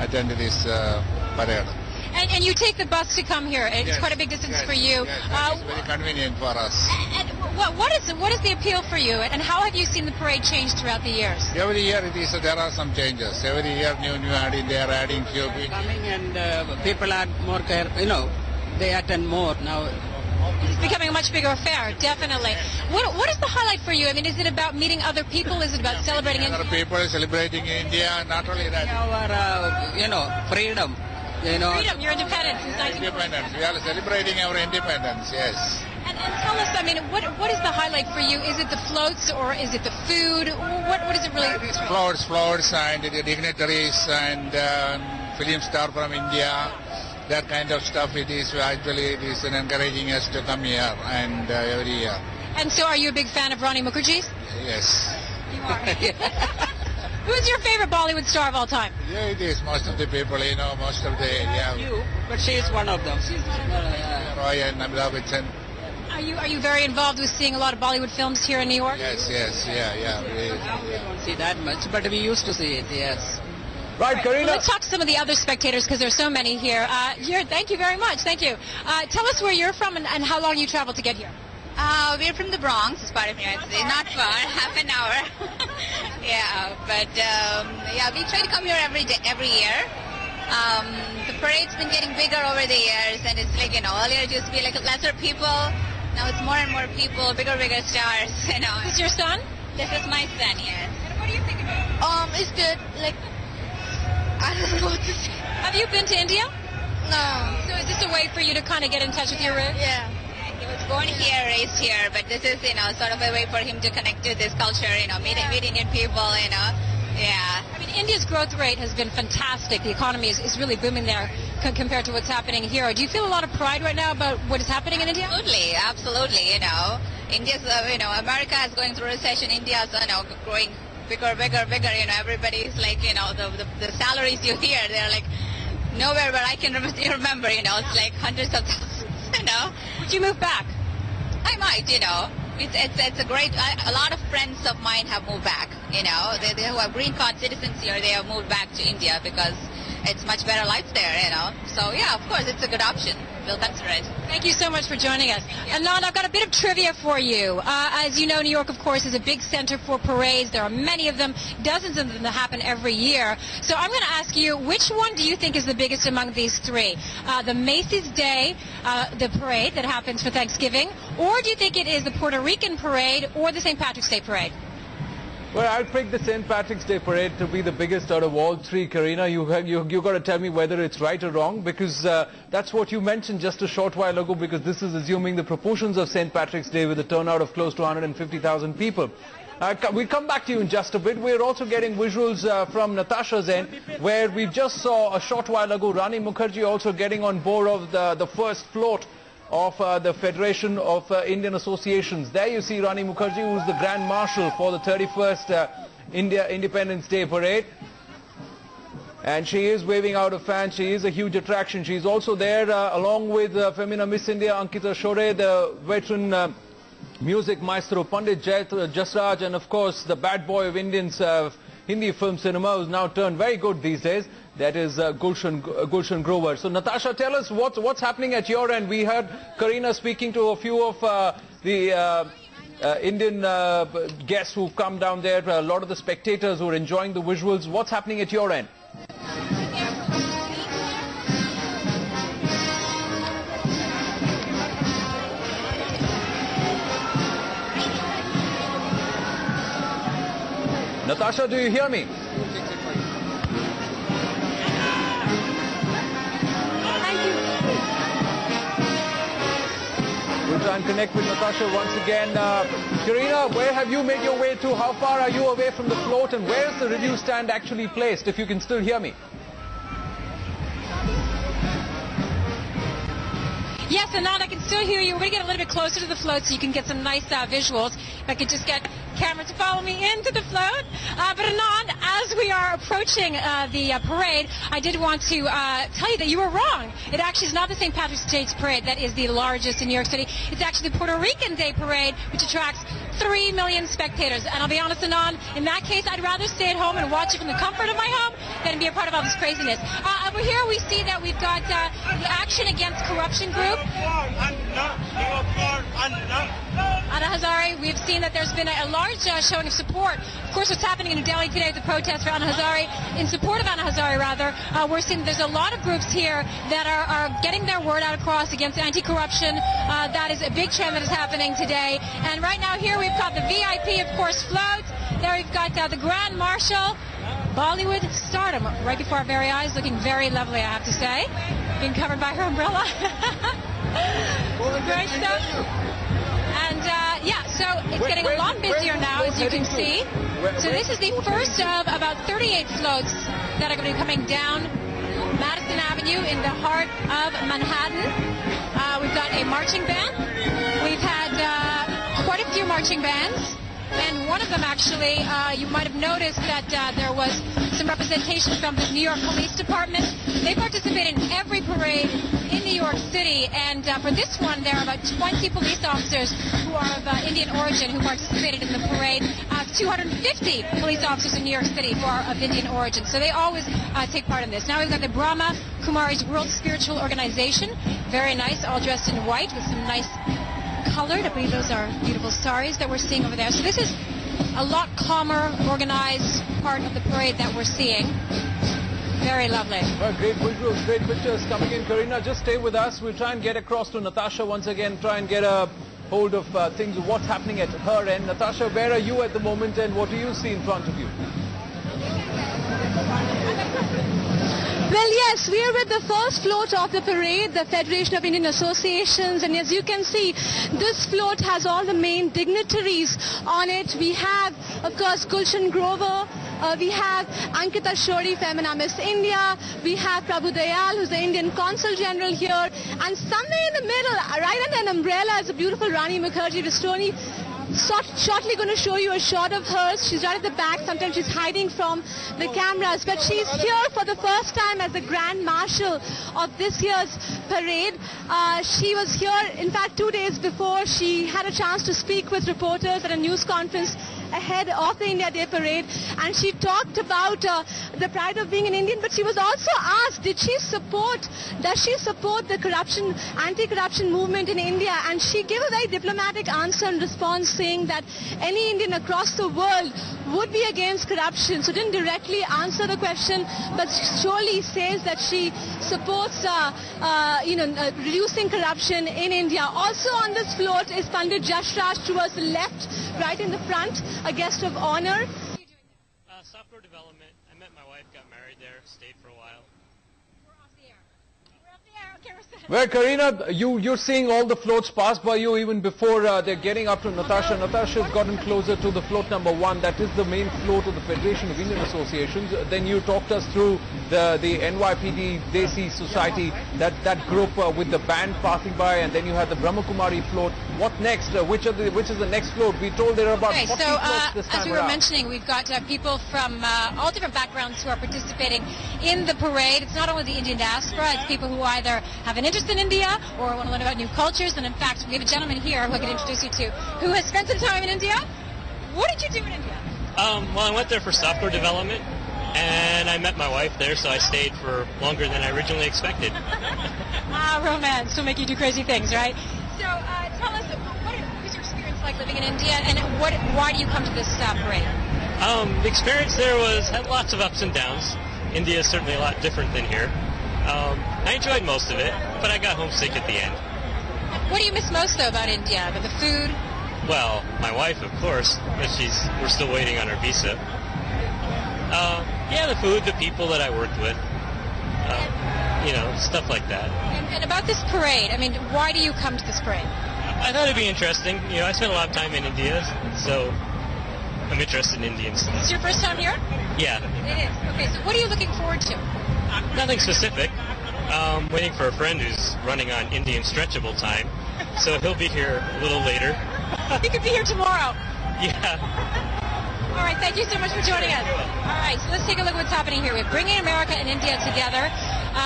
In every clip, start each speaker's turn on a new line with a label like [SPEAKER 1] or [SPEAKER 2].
[SPEAKER 1] attend this parade.
[SPEAKER 2] And you take the bus to come here. It's quite a big distance for you.
[SPEAKER 1] Yes, it's very convenient for us.
[SPEAKER 2] And what is the appeal for you? And how have you seen the parade change throughout the years?
[SPEAKER 1] Every year there are some changes. Every year new adding, they are adding few people.
[SPEAKER 3] Coming and people are more they attend more now.
[SPEAKER 2] It's becoming a much bigger affair, definitely. What is the highlight for you? I mean, is it about meeting other people? Is it about celebrating
[SPEAKER 1] Other people celebrating in India, not only that.
[SPEAKER 3] Our, freedom.
[SPEAKER 2] Freedom, your independence is nice.
[SPEAKER 1] Independence. We are celebrating our independence, yes.
[SPEAKER 2] And tell us, I mean, what is the highlight for you? Is it the floats or is it the food? What is it really?
[SPEAKER 1] It is floats and the dignitaries and film star from India. That kind of stuff. It is encouraging us to come here and every year.
[SPEAKER 2] And so, are you a big fan of Rani Mukerji's?
[SPEAKER 1] Yes.
[SPEAKER 2] You are. Who's your favorite Bollywood star of all time?
[SPEAKER 1] Yeah, it is. Most of the people, most of the
[SPEAKER 3] but she is one of them.
[SPEAKER 1] Roy and Amitabh Bachchan.
[SPEAKER 2] Are you very involved with seeing a lot of Bollywood films here in New York?
[SPEAKER 1] Yes,
[SPEAKER 3] We don't see that much, but we used to see it. Yes.
[SPEAKER 4] Right, Karina.
[SPEAKER 2] Well, let's talk to some of the other spectators because there's so many here. Thank you very much. Thank you. Tell us where you're from and how long you traveled to get here.
[SPEAKER 5] We're from the Bronx, it's part of New York City. Not far, half an hour. We try to come here every year. The parade's been getting bigger over the years, and it's like, earlier it used to be like lesser people. Now it's more and more people, bigger stars,
[SPEAKER 2] Is this your son?
[SPEAKER 5] This is my son, yes.
[SPEAKER 2] And what do you think about it?
[SPEAKER 5] It's good. I don't know what to say.
[SPEAKER 2] Have you been to India?
[SPEAKER 5] No.
[SPEAKER 2] So is this a way for you to kind of get in touch with your roots?
[SPEAKER 5] Yeah. He was born here, raised here, but this is, sort of a way for him to connect to this culture, meet Indian people, Yeah.
[SPEAKER 2] I mean, India's growth rate has been fantastic. The economy is really booming there compared to what's happening here. Do you feel a lot of pride right now about what is happening in India?
[SPEAKER 5] Absolutely, India's, America is going through recession. India's, growing bigger. Everybody's like, the salaries you hear, they're like nowhere where I can remember, it's like hundreds of thousands,
[SPEAKER 2] Would you move back?
[SPEAKER 5] I might, It's a great, a lot of friends of mine have moved back, they who have green card citizens here, they have moved back to India because it's much better life there, So yeah, of course, it's a good option. We'll consider it.
[SPEAKER 2] Thank you so much for joining us. Anand, I've got a bit of trivia for you. As you know, New York, of course, is a big center for parades. There are many of them, dozens of them that happen every year. So I'm going to ask you, which one do you think is the biggest among these three? The Macy's Day, the parade that happens for Thanksgiving, or do you think it is the Puerto Rican parade or the St. Patrick's Day parade?
[SPEAKER 4] Well, I'll pick the St. Patrick's Day parade to be the biggest out of all three, Karina. You got to tell me whether it's right or wrong, because that's what you mentioned just a short while ago, because this is assuming the proportions of St. Patrick's Day with a turnout of close to 150,000 people. We'll come back to you in just a bit. We're also getting visuals from Natasha's end, where we just saw a short while ago Rani Mukerji also getting on board of the first float of the Federation of Indian Associations. There you see Rani Mukerji, who's the Grand Marshal for the 31st India Independence Day Parade. And she is waving out a fan. She is a huge attraction. She's also there along with Femina Miss India, Ankita Shore, the veteran music maestro Pandit Jasraj, and of course the bad boy of Indians, Hindi film cinema, who's now turned very good these days. That is Gulshan Grover. So Natasha, tell us what's happening at your end. We heard Karina speaking to a few of the Indian guests who've come down there, a lot of the spectators who are enjoying the visuals. What's happening at your end? Natasha, do you hear me? We'll try and connect with Natasha once again. Karina, where have you made your way to? How far are you away from the float? And where is the review stand actually placed, if you can still hear me?
[SPEAKER 2] Yes, Anand, I can still hear you. We're going to get a little bit closer to the float so you can get some nice visuals. If I could just get camera to follow me into the float. But Anand, as we are approaching the parade, I did want to tell you that you were wrong. It actually is not the St. Patrick's Day parade that is the largest in New York City. It's actually the Puerto Rican Day parade, which attracts 3 million spectators. And I'll be honest, Anand, in that case, I'd rather stay at home and watch it from the comfort of my home than be a part of all this craziness. Over here, we see that we've got the Action Against Corruption group. Anna Hazare, we've seen that there's been a large showing of support. Of course, what's happening in New Delhi today is a protest for Anna Hazare, in support of Anna Hazare, rather. We're seeing there's a lot of groups here that are getting their word out across against anti-corruption. That is a big trend that is happening today. And right now here we've got the VIP, of course, float. There we've got the Grand Marshal. Bollywood stardom right before our very eyes, looking very lovely, I have to say. Being covered by her umbrella. Great stuff. And yeah, so it's getting a lot busier now, as you can see. So this is the first of about 38 floats that are going to be coming down Madison Avenue in the heart of Manhattan. We've got a marching band. We've had quite a few marching bands. And one of them, actually, you might have noticed that there was some representation from the New York Police Department. They participate in every parade in New York City. And for this one, there are about 20 police officers who are of Indian origin who participated in the parade. 250 police officers in New York City who are of Indian origin. So they always take part in this. Now we've got the Brahma Kumari's World Spiritual Organization. Very nice, all dressed in white with some nice colored. I believe those are beautiful saris that we're seeing over there. So this is a lot calmer, organized part of the parade that we're seeing. Very lovely.
[SPEAKER 4] Well, great visuals, great pictures coming in. Karina, just stay with us. We'll try and get across to Natasha once again, try and get a hold of things, what's happening at her end. Natasha, where are you at the moment and what do you see in front of you?
[SPEAKER 6] Well, yes, we are with the first float of the parade, the Federation of Indian Associations, and as you can see, this float has all the main dignitaries on it. We have, of course, Gulshan Grover, we have Ankita Shori, Femina Miss India, we have Prabhu Dayal, who's the Indian Consul General here, and somewhere in the middle, right under an umbrella, is a beautiful Rani Mukerji Ristoni. Shortly going to show you a shot of hers. She's right at the back. Sometimes she's hiding from the cameras, but she's here for the first time as the Grand Marshal of this year's parade. She was here, in fact, 2 days before. She had a chance to speak with reporters at a news conference ahead of the India Day parade, and she talked about the pride of being an Indian, but she was also asked, does she support the corruption, anti-corruption movement in India? And she gave a very diplomatic answer and response, saying that any Indian across the world would be against corruption. So didn't directly answer the question, but surely says that she supports reducing corruption in India. Also on this float is Pandit Jashraj towards the left, right in the front, a guest of honor.
[SPEAKER 7] Software development. I met my wife, got married there, stayed for a while.
[SPEAKER 2] We're off the air. We're off the air. Okay, we're set.
[SPEAKER 4] Well, Karina, you're seeing all the floats pass by you even before they're getting up to Natasha. Natasha's gotten closer to the float number 1. That is the main float of the Federation of Indian Associations. Then you talked us through the NYPD Desi Society, that group with the band passing by, and then you had the Brahma Kumari float. What next? Which is the next float? We told there are about 40 floats this time
[SPEAKER 2] as we were mentioning, we've got people from all different backgrounds who are participating in the parade. It's not only the Indian diaspora, it's people who either have an interest in India or want to learn about new cultures. And in fact, we have a gentleman here who I could introduce you to who has spent some time in India. What did you do in India?
[SPEAKER 7] Well, I went there for software development, and I met my wife there, so I stayed for longer than I originally expected.
[SPEAKER 2] Romance will make you do crazy things, right? So tell us, what was your experience like living in India, and why do you come to this parade?
[SPEAKER 7] The experience there had lots of ups and downs. India is certainly a lot different than here. I enjoyed most of it, but I got homesick at the end.
[SPEAKER 2] What do you miss most, though, about India? About the food?
[SPEAKER 7] Well, my wife, of course, but we're still waiting on her visa. Yeah, the food, the people that I worked with, stuff like that.
[SPEAKER 2] And about this parade, I mean, why do you come to this parade?
[SPEAKER 7] I thought it'd be interesting. I spent a lot of time in India, so I'm interested in Indian stuff.
[SPEAKER 2] Is this your first time here?
[SPEAKER 7] Yeah.
[SPEAKER 2] It is. Okay, so what are you looking forward to?
[SPEAKER 7] Nothing specific. Waiting for a friend who's running on Indian stretchable time, so he'll be here a little later.
[SPEAKER 2] He could be here tomorrow.
[SPEAKER 7] Yeah.
[SPEAKER 2] All right, thank you so much for joining us. All right, so let's take a look at what's happening here. We're bringing America and India together.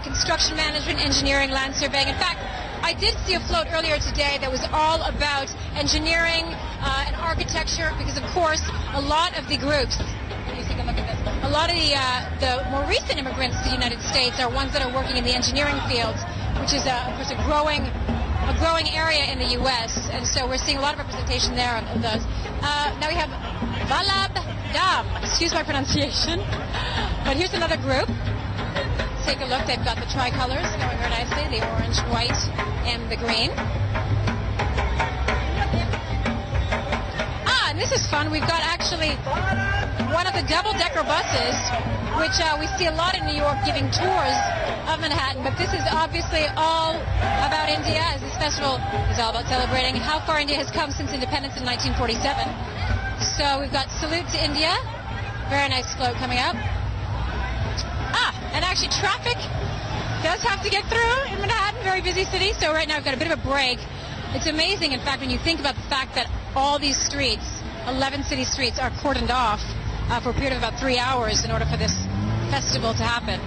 [SPEAKER 2] Construction management, engineering, land surveying. In fact, I did see a float earlier today that was all about engineering and architecture because, of course, a lot of the groups, you take a look at this, a lot of the more recent immigrants to the United States are ones that are working in the engineering fields, which is, of course, a growing area in the U.S., and so we're seeing a lot of representation there of those. Now we have Vallabh Dham, excuse my pronunciation, but here's another group. Take a look, they've got the tricolors going very nicely, the orange, white, and the green. And this is fun, we've got actually one of the double-decker buses, which we see a lot in New York giving tours of Manhattan, but this is obviously all about India, as this festival is all about celebrating how far India has come since independence in 1947. So we've got Salute to India, very nice float coming up. And actually traffic does have to get through in Manhattan, very busy city, so right now we've got a bit of a break. It's amazing, in fact, when you think about the fact that all these streets, 11 city streets, are cordoned off for a period of about 3 hours in order for this festival to happen.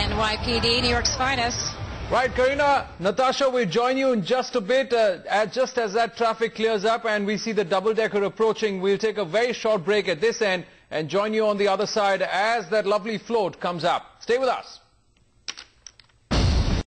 [SPEAKER 2] NYPD, New York's finest.
[SPEAKER 4] Right, Karina, Natasha, we'll join you in just a bit, just as that traffic clears up and we see the double-decker approaching. We'll take a very short break at this end and join you on the other side as that lovely float comes up. Stay with us.